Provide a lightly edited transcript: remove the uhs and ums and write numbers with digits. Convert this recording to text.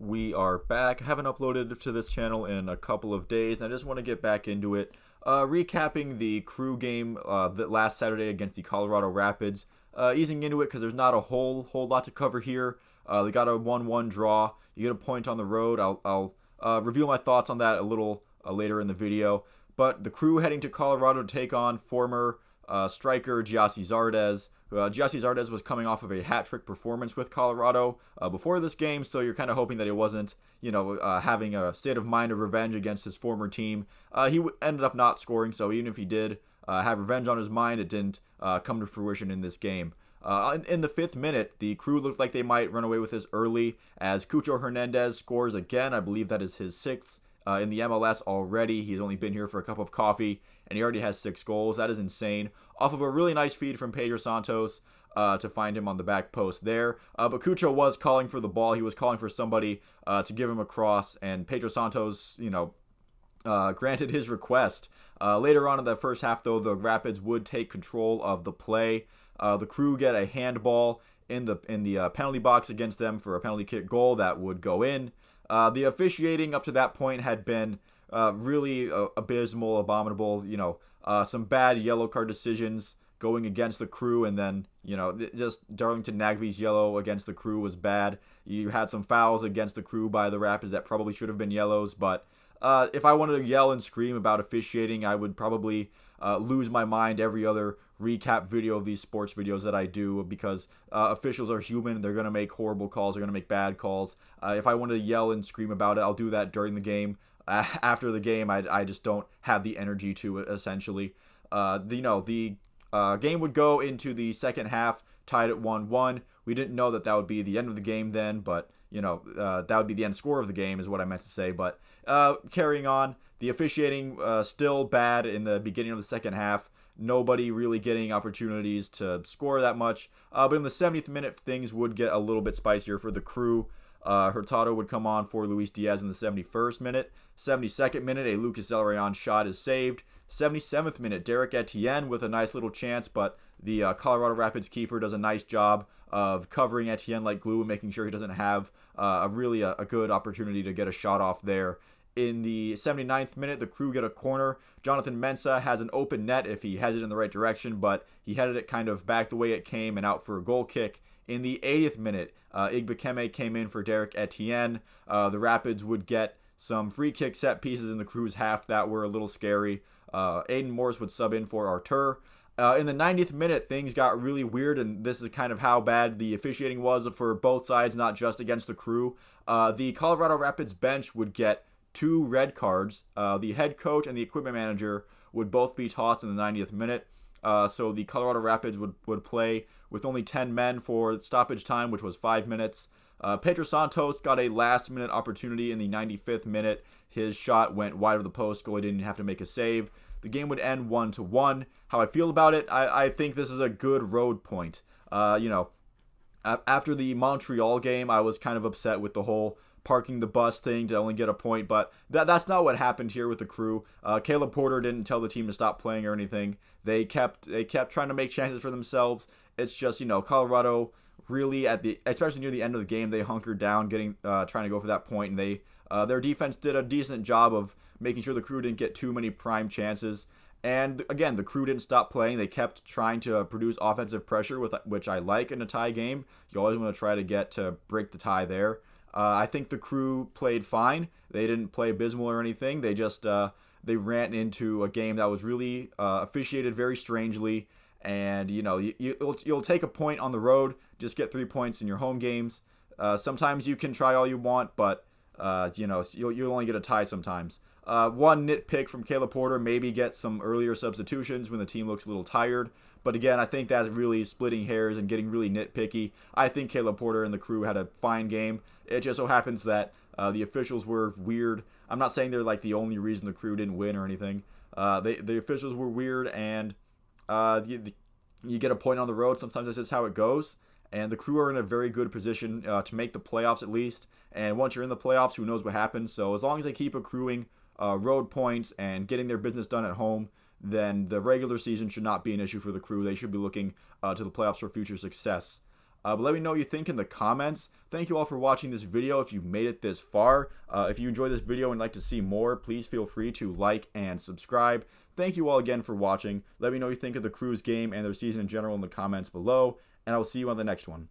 We are back. I haven't uploaded to this channel in a couple of days, and I just want to get back into it. Recapping the crew game that last Saturday against the Colorado Rapids. Easing into it because there's not a whole lot to cover here. They got a 1-1 draw. You get a point on the road. I'll reveal my thoughts on that a little later in the video. But the crew heading to Colorado to take on former striker Giassi Zardes. Giassi Zardes was coming off of a hat-trick performance with Colorado before this game, so you're kind of hoping that he wasn't, having a state of mind of revenge against his former team. He ended up not scoring, so even if he did have revenge on his mind, it didn't come to fruition in this game. In the 5th minute, the crew looked like they might run away with this early as Cucho Hernandez scores again. I believe that is his 6th in the MLS already. He's only been here for a cup of coffee, and he already has 6 goals. That is insane. Off of a really nice feed from Pedro Santos to find him on the back post there. But Cucho was calling for the ball. He was calling for somebody to give him a cross, and Pedro Santos, granted his request. Later on in the first half, though, the Rapids would take control of the play. The crew get a handball in the penalty box against them for a penalty kick goal that would go in. The officiating up to that point had been really abysmal, abominable. Some bad yellow card decisions going against the crew, and then just Darlington Nagbe's yellow against the crew was bad. You had some fouls against the crew by the Rapids that probably should have been yellows, but if I wanted to yell and scream about officiating, I would probably lose my mind every other recap video of these sports videos that I do, because officials are human. They're going to make horrible calls. They're going to make bad calls. If I wanted to yell and scream about it, I'll do that during the game. After the game, I just don't have the energy to it, essentially. The game would go into the second half, tied at 1-1. We didn't know that would be the end of the game then, but that would be the end score of the game is what I meant to say. But carrying on, the officiating still bad in the beginning of the second half. Nobody really getting opportunities to score that much. But in the 70th minute, things would get a little bit spicier for the crew. Hurtado would come on for Luis Diaz in the 71st minute. 72nd minute, a Lucas Zelarayan shot is saved. 77th minute, Derek Etienne with a nice little chance, but the Colorado Rapids keeper does a nice job of covering Etienne like glue and making sure he doesn't have a good opportunity to get a shot off there. In the 79th minute, the crew get a corner. Jonathan Mensah has an open net if he headed in the right direction, but he headed it kind of back the way it came and out for a goal kick. In the 80th minute, Igbekeme came in for Derek Etienne. The Rapids would get some free kick set pieces in the crew's half that were a little scary. Aiden Morris would sub in for Artur. In the 90th minute, things got really weird, and this is kind of how bad the officiating was for both sides, not just against the crew. The Colorado Rapids bench would get 2 red cards. The head coach and the equipment manager would both be tossed in the 90th minute. So the Colorado Rapids would play with only 10 men for stoppage time, which was 5 minutes. Pedro Santos got a last-minute opportunity in the 95th minute. His shot went wide of the post. Goalie didn't have to make a save. The game would end 1-1. How I feel about it, I think this is a good road point. After the Montreal game, I was kind of upset with the whole parking the bus thing to only get a point, but that's not what happened here with the crew. Caleb Porter didn't tell the team to stop playing or anything. They kept trying to make chances for themselves. It's just, Colorado really especially near the end of the game, they hunkered down, trying to go for that point, and their defense did a decent job of making sure the crew didn't get too many prime chances. And again, the crew didn't stop playing. They kept trying to produce offensive pressure, which I like in a tie game. You always want to try to break the tie there. I think the crew played fine. They didn't play abysmal or anything. They just they ran into a game that was really officiated very strangely. And you'll take a point on the road, just get 3 points in your home games. Sometimes you can try all you want, but you'll only get a tie sometimes. One nitpick from Caleb Porter, maybe get some earlier substitutions when the team looks a little tired. But again, I think that's really splitting hairs and getting really nitpicky. I think Caleb Porter and the crew had a fine game. It just so happens that the officials were weird. I'm not saying they're like the only reason the crew didn't win or anything. The officials were weird, and you get a point on the road. Sometimes that's just how it goes. And the crew are in a very good position to make the playoffs at least. And once you're in the playoffs, who knows what happens. So as long as they keep accruing road points and getting their business done at home, then the regular season should not be an issue for the crew. They should be looking to the playoffs for future success. But let me know what you think in the comments. Thank you all for watching this video. If you've made it this far, if you enjoyed this video and like to see more, please feel free to like and subscribe. Thank you all again for watching. Let me know what you think of the Crews game and their season in general in the comments below, and I will see you on the next one.